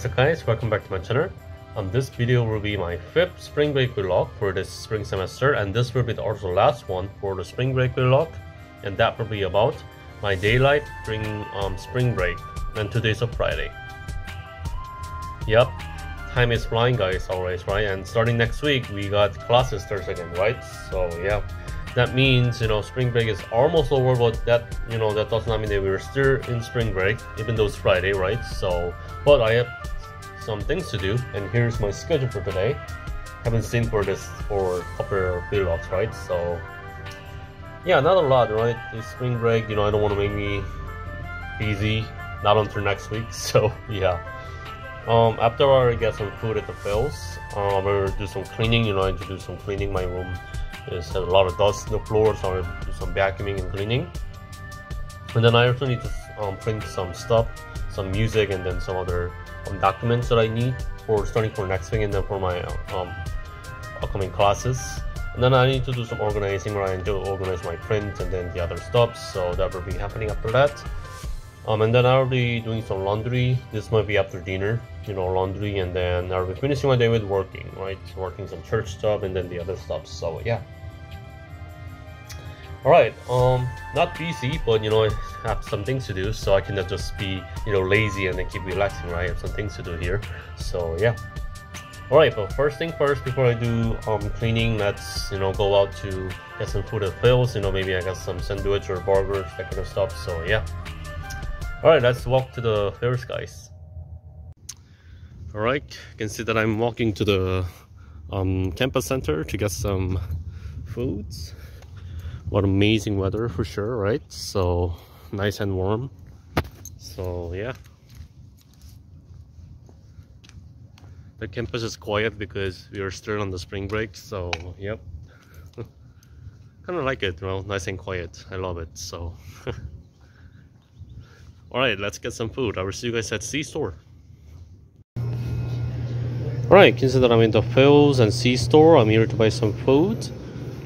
What's up guys, welcome back to my channel. This video will be my 5th spring break vlog for this spring semester, and this will be also the last one for the spring break vlog, and that will be about my day life during spring break, and today's a Friday. Yep, time is flying guys always, right? And starting next week we got classes starts again, right? So yeah, that means spring break is almost over, but that that does not mean that we're still in spring break even though it's Friday, right? So but I have some things to do, and here's my schedule for today. Haven't seen for a couple of vlogs, right? So yeah, not a lot, right? It's spring break, I don't want to make me busy, not until next week. So yeah, after I get some food at the Phil's, we'll do some cleaning. I need to do some cleaning. My room has a lot of dust on the floor, so I'll do some vacuuming and cleaning. And then I also need to print some stuff, some music, and then some other documents that I need for starting for next week, and then for my upcoming classes. And then I need to do some organizing, where I need to organize my print and then the other stuff, so that will be happening after that. And then I'll be doing some laundry. This might be after dinner, laundry, and then I'll be finishing my day with working, right? Working some church stuff and then the other stuff. So yeah. Alright, not busy, but I have some things to do, so I cannot just be lazy and then keep relaxing, right? I have some things to do here, so yeah. Alright, but first thing first, before I do cleaning, let's go out to get some food at Phil's. Maybe I got some sandwich or burgers, that kind of stuff. So yeah. Alright, let's walk to the Phil's, guys. Alright, you can see that I'm walking to the campus center to get some foods. What amazing weather for sure, right? So nice and warm. So yeah, the campus is quiet because we are still on the spring break. So yep, kind of like it, nice and quiet. I love it. So all right, let's get some food. I will see you guys at C-store. All right, consider I'm in the Phil's and C-store. I'm here to buy some food.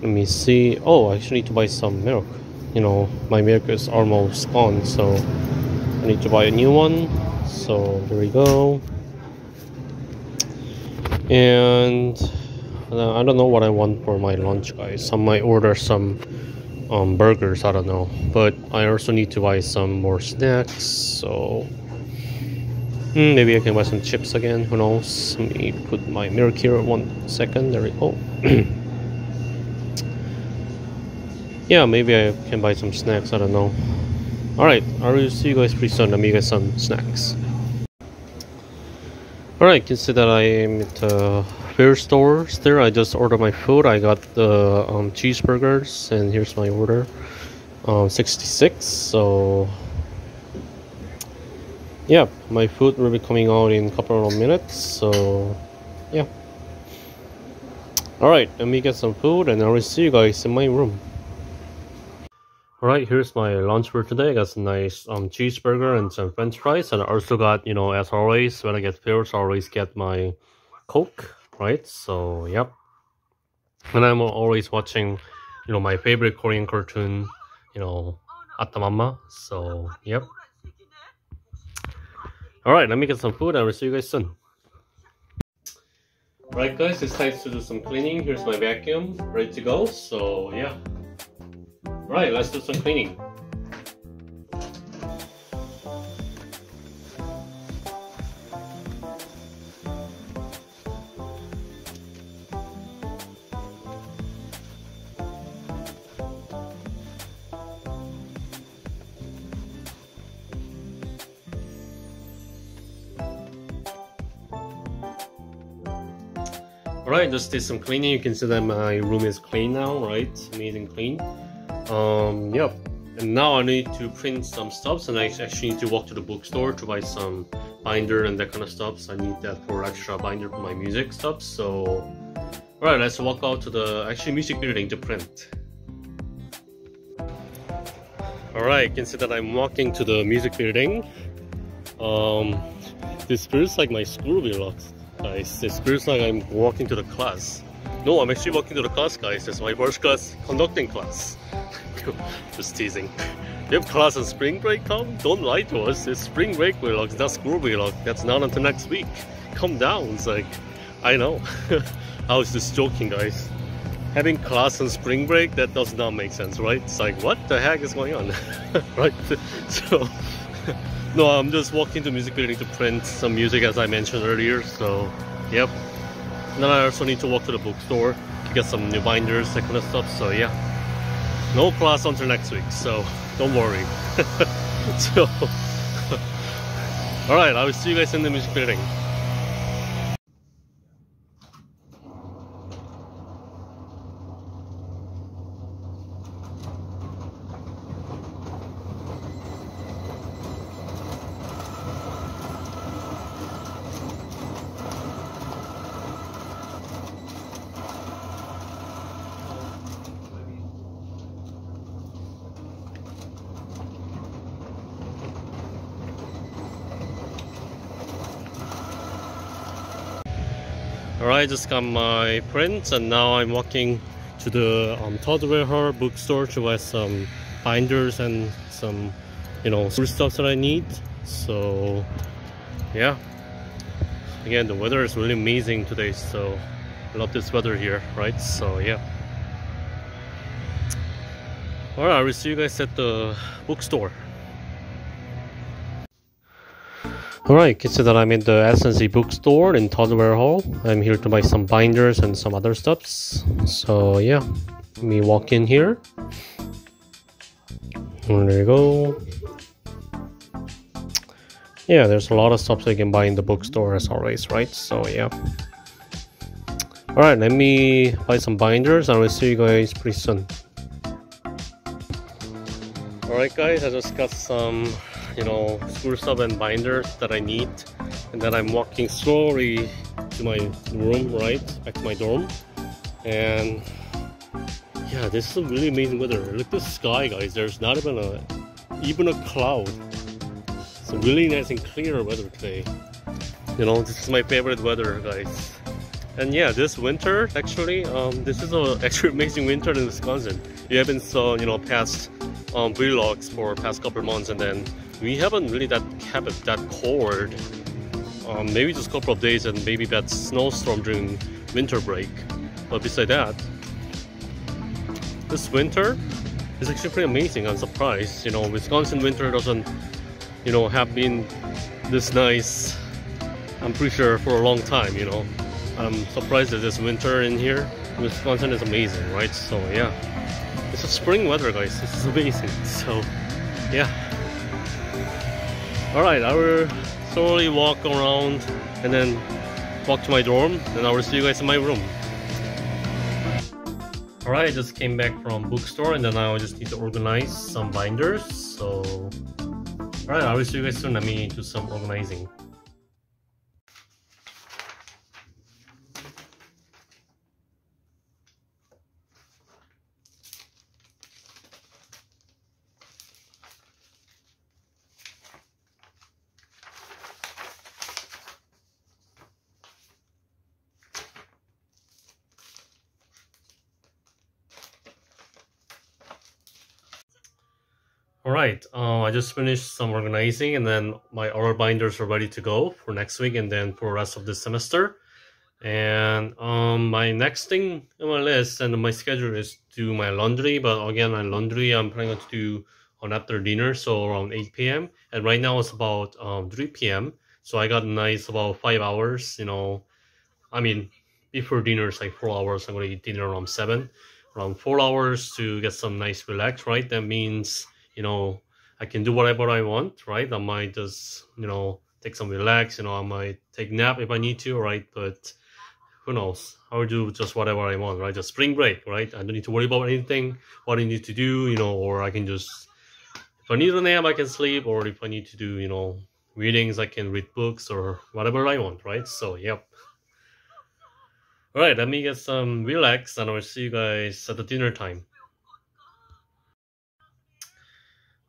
Let me see. Oh, I actually need to buy some milk. My milk is almost gone, so I need to buy a new one. So there we go. And I don't know what I want for my lunch, guys. I might order some burgers, I don't know. But I also need to buy some more snacks, so maybe I can buy some chips again, who knows. Let me put my milk here 1 second. There we go. Yeah, maybe I can buy some snacks, I don't know. Alright, I will see you guys pretty soon. Let me get some snacks. Alright, you can see that I am at the Fair store still. I just ordered my food. I got the cheeseburgers, and here's my order. 66, so yeah, my food will be coming out in a couple of minutes, so yeah. Alright, let me get some food and I will see you guys in my room. Alright, here's my lunch for today. I got some nice cheeseburger and some french fries, and I also got, as always, when I get Phil's, I always get my Coke, right? So, yep. And I'm always watching, my favorite Korean cartoon, Atamama. So, yep. Alright, let me get some food and I'll see you guys soon. Alright guys, it's time to do some cleaning. Here's my vacuum, ready to go. So, yeah. Right, let's do some cleaning. Alright, just did some cleaning. You can see that my room is clean now, right? Amazing clean. Yep, and now I need to print some stuff, and I actually need to walk to the bookstore to buy some binder and that kind of stuff. So I need that for extra binder for my music stuff. So alright, let's walk out to the music building to print. Alright, you can see that I'm walking to the music building. This feels like my school vlog, guys. This feels like I'm walking to the class. No, I'm actually walking to the class, guys. It's my first class conducting class. Just teasing. You have class on spring break, Tom? Don't lie to us. It's spring break vlog, not school vlog. That's not until next week. Calm down. It's like, I know. I was just joking, guys. Having class on spring break, that does not make sense, right? It's like, what the heck is going on? Right? So, no, I'm just walking to music building to print some music as I mentioned earlier. So, yep. And then I also need to walk to the bookstore to get some new binders, that kind of stuff. So, yeah. No class until next week, so don't worry. So, alright, I will see you guys in the music building. Alright, just got my prints and now I'm walking to the third warehouse bookstore to buy some binders and some, you know, stuff that I need. So, yeah. Again, the weather is really amazing today, so I love this weather here, right? So, yeah. Alright, I will see you guys at the bookstore. Alright, so that I'm in the S&C bookstore in Toddler Hall. I'm here to buy some binders and some other stuffs. So yeah, let me walk in here. And there you go. Yeah, there's a lot of stuff that you can buy in the bookstore as always, right? So yeah. Alright, let me buy some binders and I will see you guys pretty soon. Alright guys, I just got some, you know, school stuff and binders that I need, and then I'm walking slowly to my room, right back to my dorm. And yeah, this is a really amazing weather. Look at the sky, guys. There's not even a cloud. It's really nice and clear weather today. You know, this is my favorite weather, guys. And yeah, this winter actually, this is a actually amazing winter in Wisconsin. You haven't saw, you know, past vlogs for past couple months, and then we haven't really kept it that cold. Maybe just a couple of days and maybe that snowstorm during winter break. But beside that, this winter is actually pretty amazing. I'm surprised. You know, Wisconsin winter doesn't, you know, have been this nice, I'm pretty sure, for a long time, you know. I'm surprised that this winter in here, Wisconsin, is amazing, right? So yeah, it's a spring weather, guys. This is amazing. So yeah. Alright, I will slowly walk around and then walk to my dorm, and I will see you guys in my room. Alright, I just came back from bookstore and then I just need to organize some binders. So, alright, I will see you guys soon. Let me do some organizing. Alright, I just finished some organizing and then my oral binders are ready to go for next week and then for the rest of this semester. And my next thing on my list and my schedule is to do my laundry, but again, my laundry I'm planning to do on after dinner, so around 8 p.m. And right now it's about 3 p.m. So I got nice about 5 hours, you know. I mean, before dinner it's like 4 hours. I'm going to eat dinner around 7. Around 4 hours to get some nice relax, right? That means, you know, I can do whatever I want, right? I might just, you know, take some relax, you know, I might take nap if I need to, right? But who knows? I will do just whatever I want, right? Just spring break, right? I don't need to worry about anything, what I need to do, you know, or I can just, if I need a nap, I can sleep, or if I need to do, you know, readings, I can read books or whatever I want, right? So, yep. Alright, let me get some relax and I'll see you guys at the dinner time.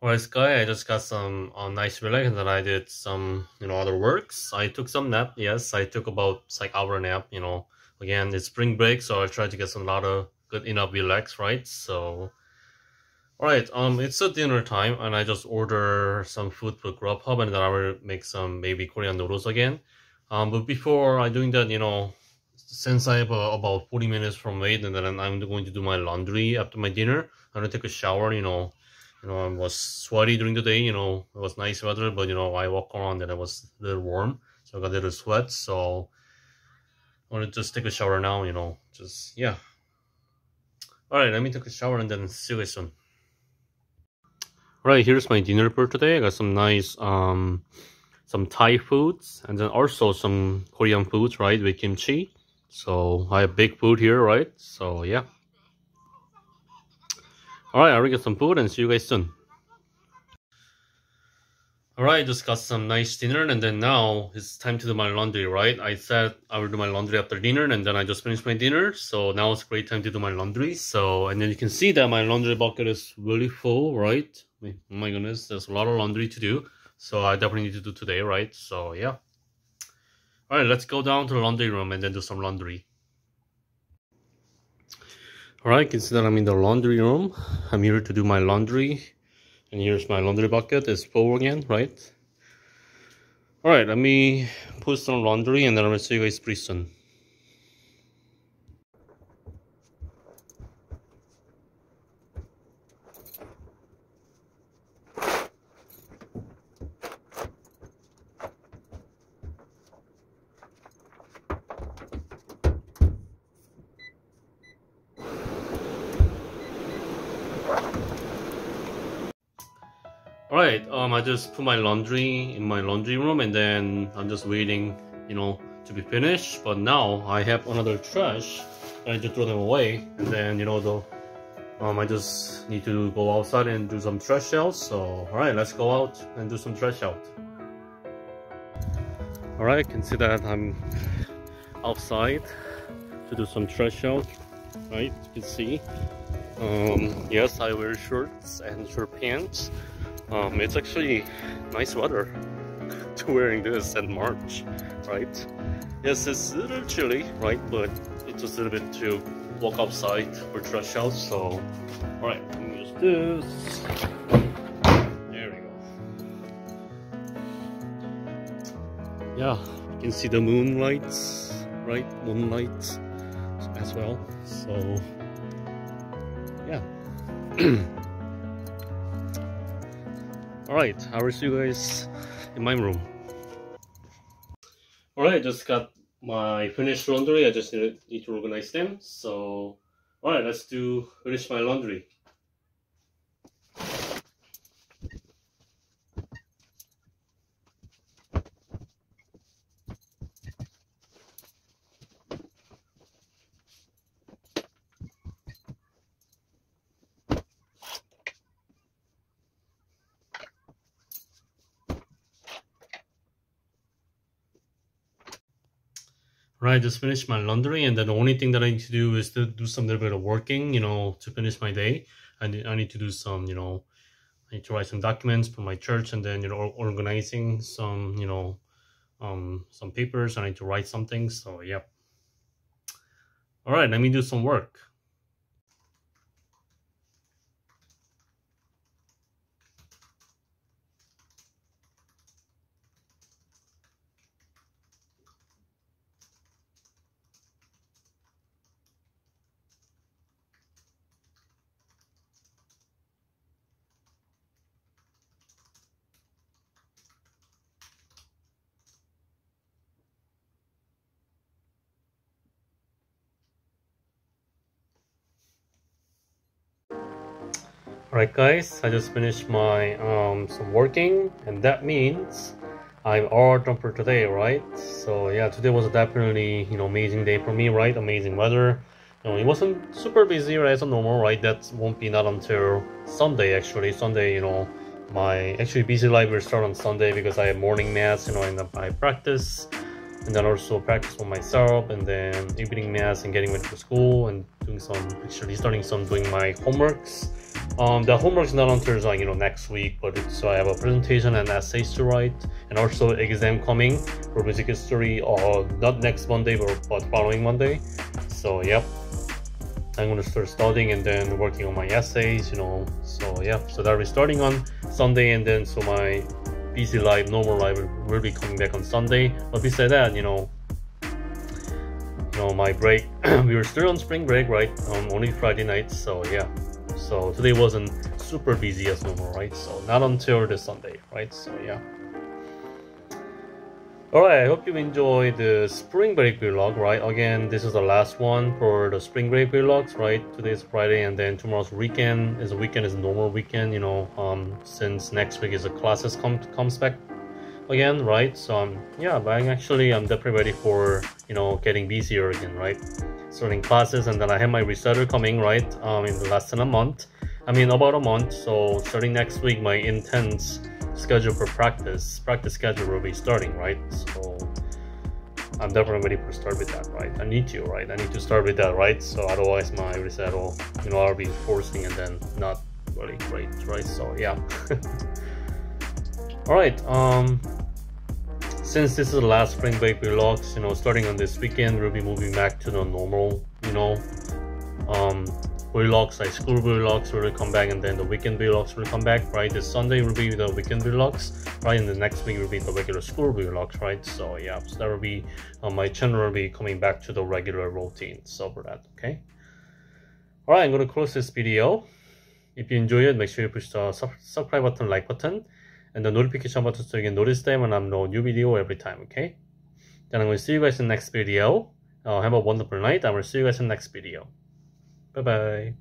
Alright guys, I just got some nice relax and then I did some, you know, other works. I took some nap, yes, I took about like hour nap, you know. Again, it's spring break, so I tried to get some lot of good enough relax, right? So, Alright, it's a dinner time and I just order some food for Grubhub and then I will make some maybe Korean noodles again. But before I doing that, since I have about 40 minutes from wait and then I'm going to do my laundry after my dinner, I'm gonna take a shower, I was sweaty during the day, it was nice weather, but I walk around and it was a little warm, so I got a little sweat, so I want to just take a shower now, yeah. Alright, let me take a shower and then see you guys soon. Alright, here's my dinner for today. I got some nice, some Thai foods and then also some Korean foods, right, with kimchi. So I have big food here, right? So yeah. Alright, I will get some food and see you guys soon. Alright, just got some nice dinner and then now it's time to do my laundry, right? I said I will do my laundry after dinner and then I just finished my dinner. So now it's a great time to do my laundry. So, and then you can see that my laundry bucket is really full, right? Oh my goodness, there's a lot of laundry to do. So I definitely need to do today, right? So yeah. Alright, let's go down to the laundry room and then do some laundry. Alright, you can see that I'm in the laundry room. I'm here to do my laundry. And here's my laundry bucket. It's full again, right? Alright, let me put some laundry and then I'm gonna see you guys pretty soon. Alright, I just put my laundry in my laundry room and then I'm just waiting, to be finished. But now I have another trash and I just throw them away. And then, I just need to go outside and do some trash out. So, alright, let's go out and do some trash out. Alright, you can see that I'm outside to do some trash out, right? You can see. Yes, I wear shorts and short pants. It's actually nice weather to wearing this in March, right? Yes, it's a little chilly, right? But it's just a little bit to walk outside for trash out. So, alright, let me use this. There we go. Yeah, you can see the moonlights, right? Moonlight as well. So, yeah. Alright, I will see you guys in my room. Alright, just got my finished laundry. I just need to organize them. So, alright, let's finish my laundry. Right, just finished my laundry and then the only thing that I need to do is to do some little bit of working, to finish my day. And I need to do some, I need to write some documents for my church and then, organizing some, some papers. I need to write something, so yeah. Alright, let me do some work. Alright guys, I just finished my some working and that means I'm all done for today, right? So yeah, today was definitely, amazing day for me, right? Amazing weather. It wasn't super busy, right, as normal, right? That won't be not until Sunday actually. Sunday, my actually busy life will start on Sunday because I have morning mass, and then I practice. And then also practice for myself, and then evening mass and getting ready for school and doing doing my homeworks. The homework's not until next week, but so I have a presentation and essays to write, and also exam coming for music history, not next Monday but following Monday. So yep, I'm gonna start studying and then working on my essays, you know. So yeah, so that'll be starting on Sunday, and then so my busy life, normal life will be coming back on Sunday. But besides that, you know, my break, we were still on spring break, right? Only Friday night, so yeah. So today wasn't super busy as normal, right? So not until this Sunday, right? So yeah. Alright, I hope you enjoyed the spring break vlog, right? Again, this is the last one for the spring break vlogs, right? Today's Friday, and then tomorrow's weekend is a normal weekend, you know, since next week is the classes comes back again, right? So yeah, but I'm definitely ready for, you know, getting busier again, right? Starting classes, and then I have my recital coming, right? In less than a month. About a month. So starting next week, my intense schedule for practice schedule will be starting, right? So I'm definitely ready to start with that, right? I need to start with that, right? So otherwise my recital, you know, I'll be forcing and then not really great, right? So yeah. All right, since this is the last spring break vlogs, you know, starting on this weekend, we'll be moving back to the normal, you know, vlogs, like school vlogs will come back, and then the weekend vlogs will come back, right? This Sunday will be the weekend vlogs, right? And the next week will be the regular school vlogs, right? So yeah, so that will be, my channel will be coming back to the regular routine, so for that, okay? All right, I'm going to close this video. If you enjoy it, make sure you push the subscribe button, like button, and the notification button so you can notice them when I'm no new video every time, okay? Then I'm going to see you guys in the next video. Have a wonderful night. I will see you guys in the next video. Bye bye.